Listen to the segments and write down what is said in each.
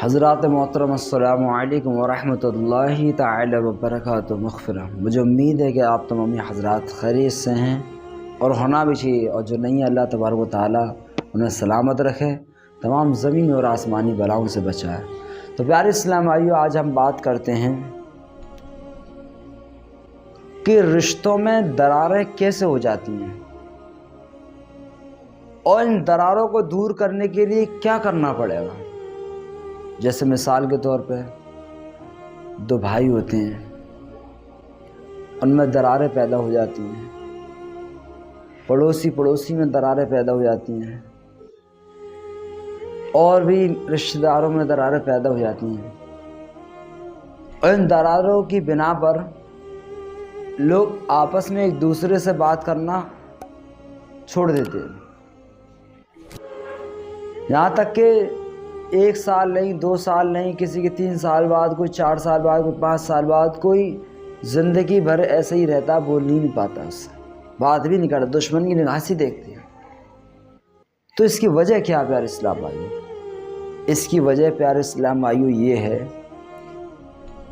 حضرات محترم السلام علیکم ورحمۃ اللہ تعالی وبرکاتہ مغفرہ۔ مجھے امید ہے کہ آپ تمامی حضرات خیریت سے ہیں اور ہونا بھی چاہیے، اور جو نہیں ہے اللہ تبارک و تعالیٰ انہیں سلامت رکھے، تمام زمین اور آسمانی بلاؤں سے بچائے۔ تو پیارے اسلام بھائیو، آج ہم بات کرتے ہیں کہ رشتوں میں دراریں کیسے ہو جاتی ہیں اور ان دراروں کو دور کرنے کے لیے کیا کرنا پڑے گا۔ جیسے مثال کے طور پہ دو بھائی ہوتے ہیں، ان میں دراریں پیدا ہو جاتی ہیں، پڑوسی میں دراریں پیدا ہو جاتی ہیں، اور بھی رشتہ داروں میں دراریں پیدا ہو جاتی ہیں، اور ان دراروں کی بنا پر لوگ آپس میں ایک دوسرے سے بات کرنا چھوڑ دیتے ہیں، یہاں تک کہ 1 سال نہیں، 2 سال نہیں، کسی کے 3 سال بعد، کوئی 4 سال بعد، کوئی 5 سال بعد، کوئی زندگی بھر ایسے ہی رہتا، بول ہی نہیں پاتا، اس سے بات بھی نہیں کرتا، دشمن کی نگاہ سے دیکھتے ہیں۔ تو اس کی وجہ کیا پیارے اسلام بھائیو؟ اس کی وجہ پیارے اسلام بھائیو یہ ہے،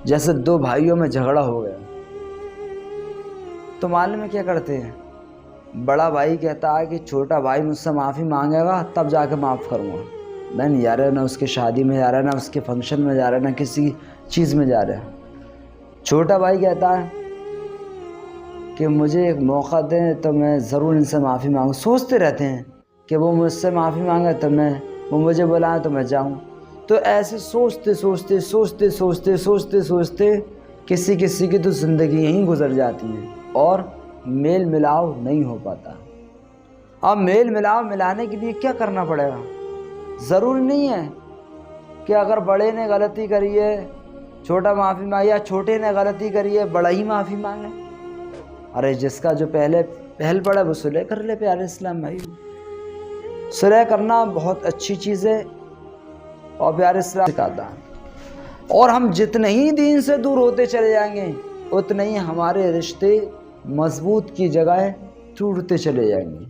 جیسے 2 بھائیوں میں جھگڑا ہو گیا تو معلوم ہے کیا کرتے ہیں؟ بڑا بھائی کہتا ہے کہ چھوٹا بھائی مجھ سے معافی مانگے گا تب جا کے معاف کروں گا، نہیں جا رہا، نہ اس کی شادی میں جا رہا ہے، نہ اس کے فنکشن میں جا رہا ہے، نہ کسی چیز میں جا رہا ہے۔ چھوٹا بھائی کہتا ہے کہ مجھے ایک موقع دیں تو میں ضرور ان سے معافی مانگوں، سوچتے رہتے ہیں کہ وہ مجھ سے معافی مانگے تو وہ مجھے بلائیں تو میں جاؤں۔ تو ایسے سوچتے کسی کی تو زندگی یہیں گزر جاتی ہے اور میل ملاؤ نہیں ہو پاتا۔ اب میل ملاؤ ملانے کے لیے کیا کرنا پڑے گا؟ ضروری نہیں ہے کہ اگر بڑے نے غلطی کری ہے چھوٹا معافی مانگے، یا چھوٹے نے غلطی کری ہے بڑا ہی معافی مانگے۔ ارے جس کا جو پہل پڑا وہ صلح کر لے پیارے اسلام بھائی۔ صلح کرنا بہت اچھی چیز ہے اور پیارے اسلام سکھاتا ہے، اور ہم جتنے ہی دین سے دور ہوتے چلے جائیں گے اتنے ہی ہمارے رشتے مضبوط کی جگہ ٹوٹتے چلے جائیں گے۔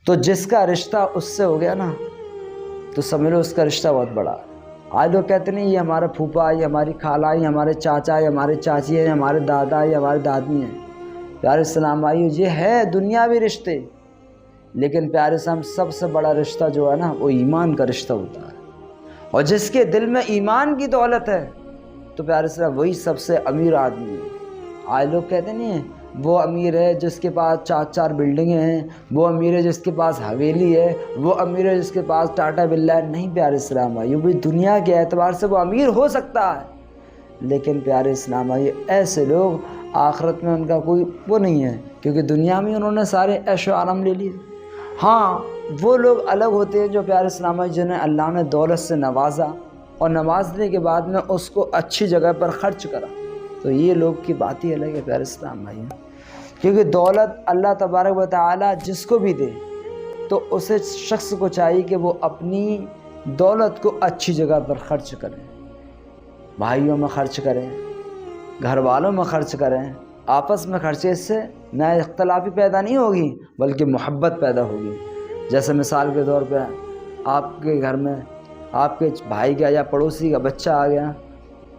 تو جس کا رشتہ اس سے ہو گیا نا تو سمجھ لو اس کا رشتہ بہت بڑا ہے۔ آج لوگ کہتے نہیں یہ ہمارا پھوپھا، یہ ہماری خالہ، یہ ہمارے چاچا، یہ ہمارے چاچی ہیں، یہ ہمارے دادا، یہ ہمارے دادی ہیں۔ پیارے اسلام بھائیو، یہ ہے دنیاوی رشتے، لیکن پیارے اسلام سب سے بڑا رشتہ جو ہے نا وہ ایمان کا رشتہ ہوتا ہے، اور جس کے دل میں ایمان کی دولت ہے تو پیارے اسلام وہی سب سے امیر آدمی ہے۔ آج لوگ کہتے نہیں ہیں وہ امیر ہے جس کے پاس 4 بلڈنگیں ہیں، وہ امیر ہے جس کے پاس حویلی ہے، وہ امیر ہے جس کے پاس ٹاٹا بلا ہے۔ نہیں پیارے اسلام بھائیو، بھی دنیا کے اعتبار سے وہ امیر ہو سکتا ہے، لیکن پیارے اسلام بھائیو ایسے لوگ آخرت میں ان کا کوئی وہ نہیں ہے، کیونکہ دنیا میں انہوں نے سارے عیش و آرام لے لیے۔ ہاں وہ لوگ الگ ہوتے ہیں جو پیارے اسلام بھائی جنہیں اللہ نے دولت سے نوازا اور نوازنے کے بعد میں اس کو اچھی جگہ پر خرچ کرا، تو یہ لوگ کی بات ہی الگ ہے پیارے اسلام بھائی۔ کیونکہ دولت اللہ تبارک و تعالیٰ جس کو بھی دے تو اسے شخص کو چاہیے کہ وہ اپنی دولت کو اچھی جگہ پر خرچ کریں، بھائیوں میں خرچ کریں، گھر والوں میں خرچ کریں، آپس میں خرچے، اس سے نہ اختلافی پیدا نہیں ہوگی بلکہ محبت پیدا ہوگی۔ جیسے مثال کے طور پہ آپ کے گھر میں آپ کے بھائی کا یا پڑوسی کا بچہ آ گیا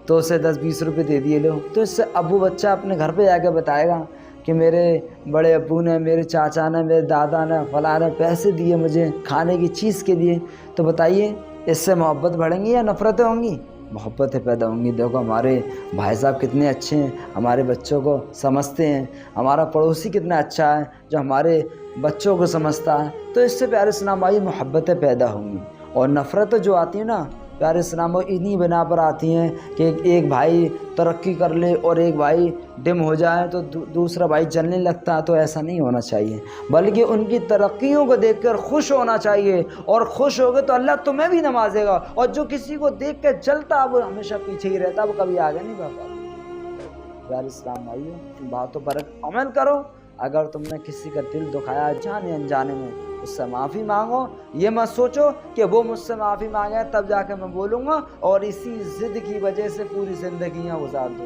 تو اسے 10-20 روپے دے دیے لو، تو اس سے ابو بچہ اپنے گھر پہ جا کے بتائے گا کہ میرے بڑے ابو نے، میرے چاچا نے، میرے دادا نے، فلاں نے پیسے دیے مجھے کھانے کی چیز کے لیے۔ تو بتائیے اس سے محبت بڑھیں گی یا نفرتیں ہوں گی؟ محبتیں پیدا ہوں گی۔ دیکھو ہمارے بھائی صاحب کتنے اچھے ہیں، ہمارے بچوں کو سمجھتے ہیں، ہمارا پڑوسی کتنا اچھا ہے جو ہمارے بچوں کو سمجھتا ہے۔ تو اس سے پیارے اسلام بھائی محبتیں پیدا ہوں گی، اور نفرتیں جو آتی ہیں نا پیارے اسلام بھائی انہی بنا پر آتی ہیں کہ ایک بھائی ترقی کر لے اور ایک بھائی ڈم ہو جائے تو دوسرا بھائی جلنے لگتا ہے۔ تو ایسا نہیں ہونا چاہیے، بلکہ ان کی ترقیوں کو دیکھ کر خوش ہونا چاہیے، اور خوش ہوگے تو اللہ تمہیں بھی نوازے گا، اور جو کسی کو دیکھ کے جلتا وہ ہمیشہ پیچھے ہی رہتا، وہ کبھی آگے نہیں بڑھ پاتا۔ پیارے اسلام بھائیو، ان باتوں پر عمل کرو۔ اگر تم نے کسی کا دل دکھایا جانے انجانے میں، اس سے معافی مانگو، یہ مت سوچو کہ وہ مجھ سے معافی مانگے تب جا کے میں بولوں گا اور اسی ضد کی وجہ سے پوری زندگیاں گزار دوں۔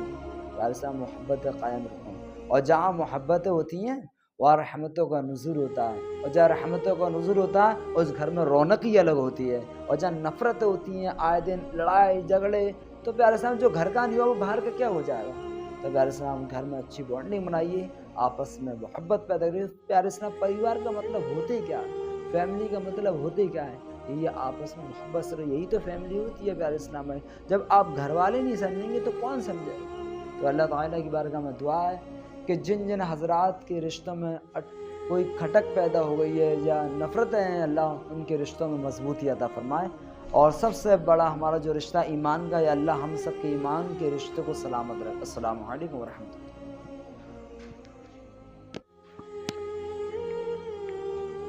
پیارے صاحب محبت قائم رکھو، اور جہاں محبتیں ہوتی ہیں وہاں رحمتوں کا نزول ہوتا ہے، اور جہاں رحمتوں کا نزول ہوتا ہے اس گھر میں رونق ہی الگ ہوتی ہے، اور جہاں نفرتیں ہوتی ہیں آئے دن لڑائی جھگڑے، تو پیارے اسلام جو گھر کا نہیں ہوا وہ باہر کا کیا ہو جائے گا؟ تو پیارے اسلام گھر میں اچھی بانڈنگ بنائیے، آپس میں محبت پیدا کریے۔ پیارے اسلام پریوار کا مطلب ہوتے کیا ہے؟ فیملی کا مطلب ہوتے کیا ہے؟ یہ آپس میں محبت سے، یہی تو فیملی ہوتی ہے پیارے اسلام میں۔ جب آپ گھر والے نہیں سمجھیں گے تو کون سمجھے گا؟ تو اللہ تعالیٰ کی بارگاہ میں دعا ہے کہ جن جن حضرات کے رشتوں میں کوئی کھٹک پیدا ہو گئی ہے یا نفرتیں ہیں، اللہ ان کے رشتوں میں مضبوطی عطا فرمائے، اور سب سے بڑا ہمارا جو رشتہ ایمان کا ہے، اللہ ہم سب کے ایمان کے رشتے کو سلامت رکھے۔ السلام علیکم ورحمۃ اللہ۔